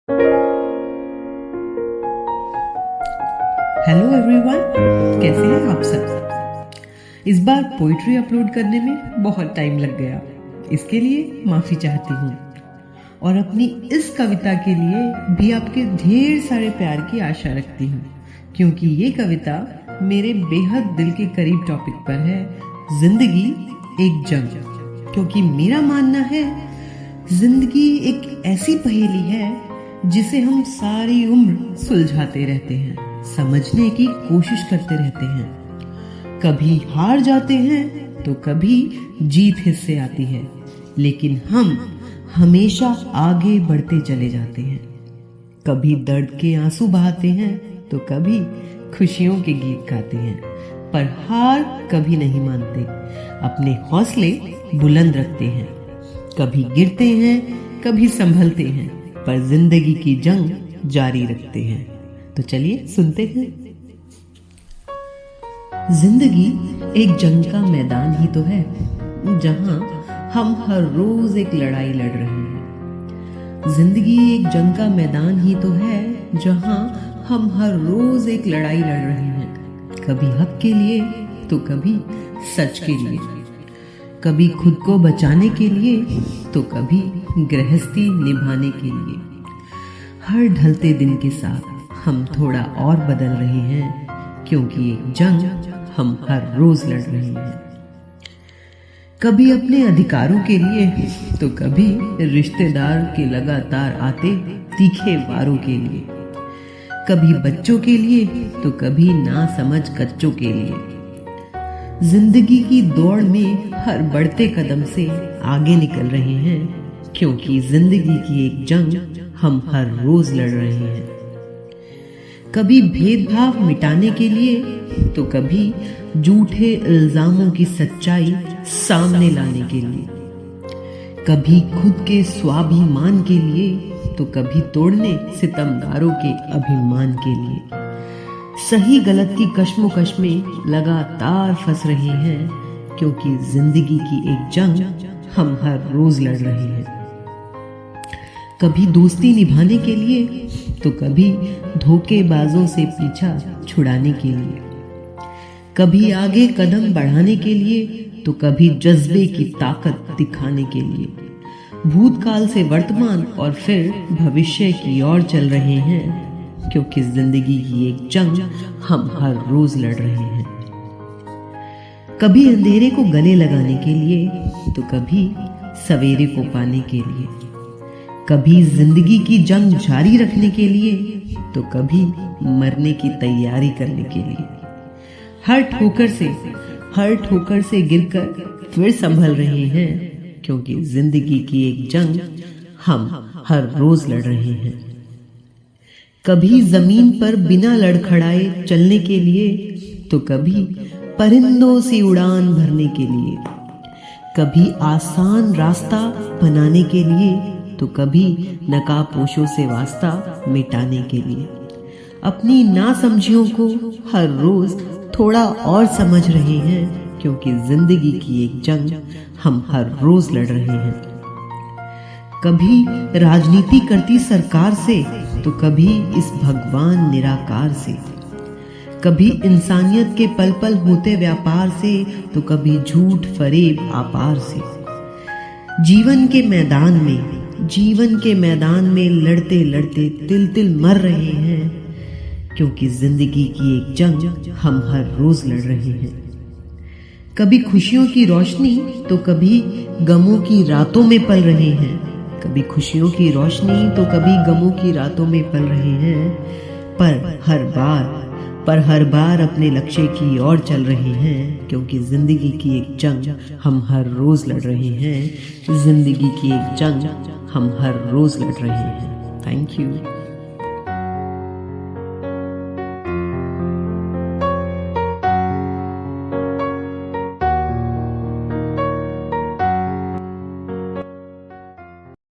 Hello everyone, कैसे हैं आप सब। इस बार पोइट्री अपलोड करने में बहुत टाइम लग गया, इसके लिए माफ़ी चाहती हूँ। और अपनी इस कविता के लिए भी आपके ढेर सारे प्यार की आशा रखती हूँ, क्योंकि ये कविता मेरे बेहद दिल के करीब टॉपिक पर है, जिंदगी एक जंग। क्योंकि मेरा मानना है जिंदगी एक ऐसी पहेली है जिसे हम सारी उम्र सुलझाते रहते हैं, समझने की कोशिश करते रहते हैं। कभी हार जाते हैं तो कभी जीत हिस्से आती है, लेकिन हम हमेशा आगे बढ़ते चले जाते हैं। कभी दर्द के आंसू बहाते हैं तो कभी खुशियों के गीत गाते हैं, पर हार कभी नहीं मानते, अपने हौसले बुलंद रखते हैं। कभी गिरते हैं, कभी संभलते हैं, पर जिंदगी की जंग जारी रखते हैं। तो चलिए सुनते हैं। जिंदगी एक जंग का मैदान ही तो है, जहां हम हर रोज एक लड़ाई लड़ रहे हैं। जिंदगी एक जंग का मैदान ही तो है, जहां हम हर रोज एक लड़ाई लड़ रहे हैं। कभी हक के लिए तो कभी सच के लिए, कभी खुद को बचाने के लिए तो कभी गृहस्थी निभाने के लिए। हर ढलते दिन के साथ हम थोड़ा और बदल रहे हैं, क्योंकि एक जंग हम हर रोज लड़ रहे हैं। कभी अपने अधिकारों के लिए तो कभी रिश्तेदार के लगातार आते तीखे वारों के लिए। कभी बच्चों के लिए तो कभी नासमझ कच्चों के लिए। जिंदगी की दौड़ में हर बढ़ते कदम से आगे निकल रहे हैं, क्योंकि जिंदगी की एक जंग हम हर रोज लड़ रहे हैं। कभी भेदभाव मिटाने के लिए तो कभी झूठे इल्जामों की सच्चाई सामने लाने के लिए। कभी खुद के स्वाभिमान के लिए तो कभी तोड़ने सितमगारों के अभिमान के लिए। सही गलत की कश्मोकश में लगातार फंस रहे हैं, क्योंकि जिंदगी की एक जंग हम हर रोज लड़ रहे हैं। कभी दोस्ती निभाने के लिए तो कभी धोखेबाजों से पीछा छुड़ाने के लिए। कभी आगे कदम बढ़ाने के लिए तो कभी जज्बे की ताकत दिखाने के लिए। भूतकाल से वर्तमान और फिर भविष्य की ओर चल रहे हैं, क्योंकि जिंदगी की एक जंग हम हर रोज लड़ रहे हैं। कभी अंधेरे को गले लगाने के लिए तो कभी सवेरे को पाने के लिए। कभी जिंदगी की जंग जारी रखने के लिए तो कभी मरने की तैयारी करने के लिए। हर ठोकर से गिरकर फिर संभल रहे हैं, क्योंकि जिंदगी की एक जंग हम हर रोज लड़ रहे हैं। कभी जमीन पर बिना लड़खड़ाए चलने के लिए तो कभी परिंदों से उड़ान भरने के लिए। कभी आसान रास्ता बनाने के लिए तो कभी नकाबपोशों से वास्ता मिटाने के लिए। अपनी नासमझियों को हर रोज थोड़ा और समझ रहे हैं, क्योंकि जिंदगी की एक जंग हम हर रोज लड़ रहे हैं। कभी राजनीति करती सरकार से तो कभी इस भगवान निराकार से। कभी इंसानियत के पल पल होते व्यापार से तो कभी झूठ फरेब आपार से। जीवन के मैदान में लड़ते लड़ते तिल तिल मर रहे हैं, क्योंकि जिंदगी की एक जंग हम हर रोज लड़ रहे हैं। कभी खुशियों की रोशनी तो कभी गमों की रातों में पल रहे हैं। कभी खुशियों की रोशनी तो कभी गमों की रातों में पल रहे हैं, पर हर बार अपने लक्ष्य की ओर चल रहे हैं, क्योंकि जिंदगी की एक जंग हम हर रोज लड़ रहे हैं। जिंदगी की एक जंग हम हर रोज लड़ रहे हैं। Thank you.